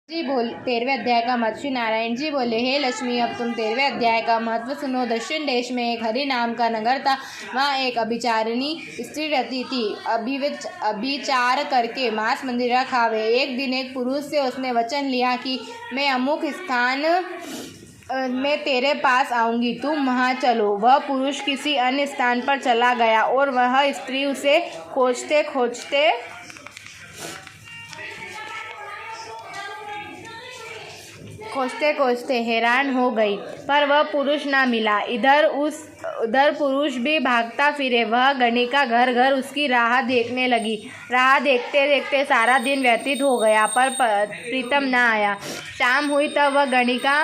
जी बोल 13वें अध्याय का महत्व। श्री नारायण जी बोले, हे लक्ष्मी, अब तुम 13वें अध्याय का महत्व सुनो। दक्षिण देश में एक हरि नाम का नगर था। वहाँ एक अभिचारिणी स्त्री रहती थी। अभिचार करके मांस मंदिरा खावे। एक दिन एक पुरुष से उसने वचन लिया कि मैं अमुक स्थान में तेरे पास आऊंगी, तुम वहाँ चलो। वह पुरुष किसी अन्य स्थान पर चला गया और वह स्त्री उसे खोजते खोजते हैरान हो गई, पर वह पुरुष ना मिला। उधर पुरुष भी भागता फिरे। वह गणिका घर घर उसकी राह देखने लगी। राह देखते देखते सारा दिन व्यतीत हो गया, पर प्रीतम ना आया। शाम हुई तब वह गणिका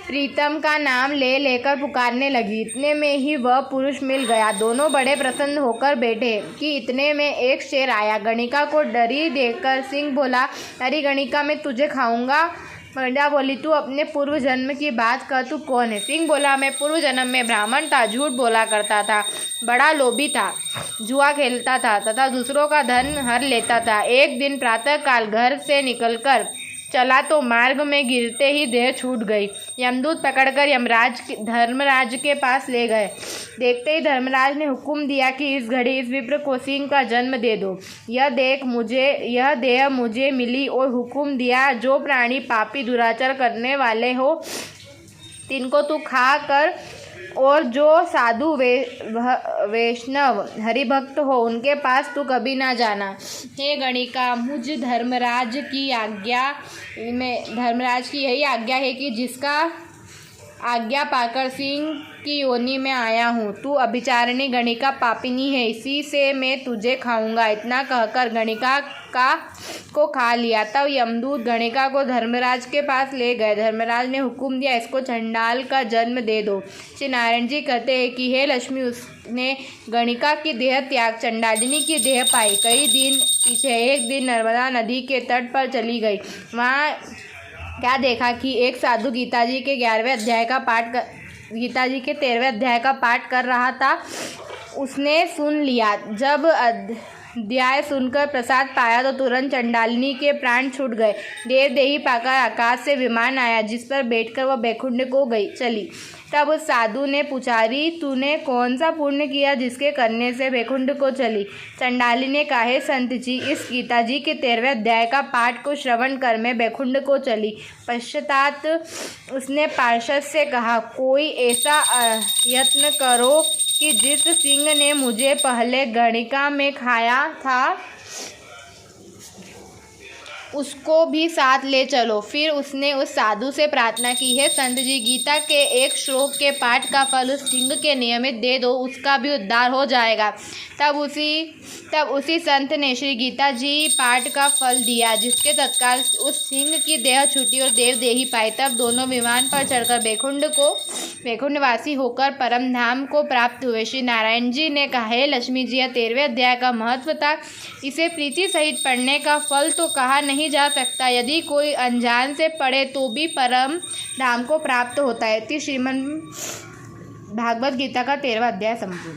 प्रीतम का नाम ले लेकर पुकारने लगी। इतने में ही वह पुरुष मिल गया। दोनों बड़े प्रसन्न होकर बैठे कि इतने में एक शेर आया। गणिका को डरी देखकर सिंह बोला, अरे गणिका, मैं तुझे खाऊंगा। गंगा बोली, तू अपने पूर्व जन्म की बात कर, तू कौन है? सिंह बोला, मैं पूर्व जन्म में ब्राह्मण था, झूठ बोला करता था, बड़ा लोभी था, जुआ खेलता था तथा दूसरों का धन हर लेता था। एक दिन प्रातःकाल घर से निकलकर चला तो मार्ग में गिरते ही देह छूट गई। यमदूत पकड़कर धर्मराज के पास ले गए। देखते ही धर्मराज ने हुक्म दिया कि इस घड़ी इस विप्र को सिंह का जन्म दे दो। यह देह मुझे मिली और हुक्म दिया, जो प्राणी पापी दुराचार करने वाले हो तिनको तू खा कर, और जो साधु वैष्णव हरिभक्त हो उनके पास तू कभी ना जाना। हे गणिका, मुझ धर्मराज की यही आज्ञा है कि जिसका आज्ञा पाकर सिंह की योनि में आया हूँ। तू अभिचारिणी गणिका पापिनी है, इसी से मैं तुझे खाऊंगा। इतना कहकर गणिका को खा लिया। तब यमदूत गणिका को धर्मराज के पास ले गए। धर्मराज ने हुक्म दिया, इसको चंडाल का जन्म दे दो। श्री नारायण जी कहते हैं कि हे लक्ष्मी, उसने गणिका की देह त्याग चंडालिनी की देह पाई। कई दिन पीछे एक दिन नर्मदा नदी के तट पर चली गई। वहाँ क्या देखा कि एक साधु गीता जी के 13वें अध्याय का पाठ कर रहा था। उसने सुन लिया। जब अध्याय सुनकर प्रसाद पाया तो तुरंत चंडालिनी के प्राण छूट गए। देवदेही पाकर आकाश से विमान आया, जिस पर बैठकर वह बैकुंठ को चली। तब उस साधु ने पूछा, री, तूने कौन सा पुण्य किया जिसके करने से बैकुंठ को चली? चंडाली ने कहा, हे संत जी, इस गीता जी के 13वें अध्याय का पाठ को श्रवण कर मैं बैकुंठ को चली। पश्चात उसने पार्षद से कहा, कोई ऐसा यत्न करो कि जिस सिंह ने मुझे पहले गणिका में खाया था उसको भी साथ ले चलो। फिर उसने उस साधु से प्रार्थना की, हे संत जी, गीता के एक श्लोक के पाठ का फल उस सिंह के नियमित दे दो, उसका भी उद्धार हो जाएगा। तब उसी संत ने श्री गीता जी पाठ का फल दिया, जिसके तत्काल उस सिंह की देह छूटी और देवदेही पाई। तब दोनों विमान पर चढ़कर बैकुंठवासी होकर परम धाम को प्राप्त हुए। श्री नारायण जी ने कहा, हे लक्ष्मी जी, यह 13वें अध्याय का महत्व था। इसे प्रीति सहित पढ़ने का फल तो कहा नहीं जा सकता। यदि कोई अनजान से पढ़े तो भी परम धाम को प्राप्त होता है। श्रीमद् भागवत गीता का 13वां अध्याय संपूर्ण।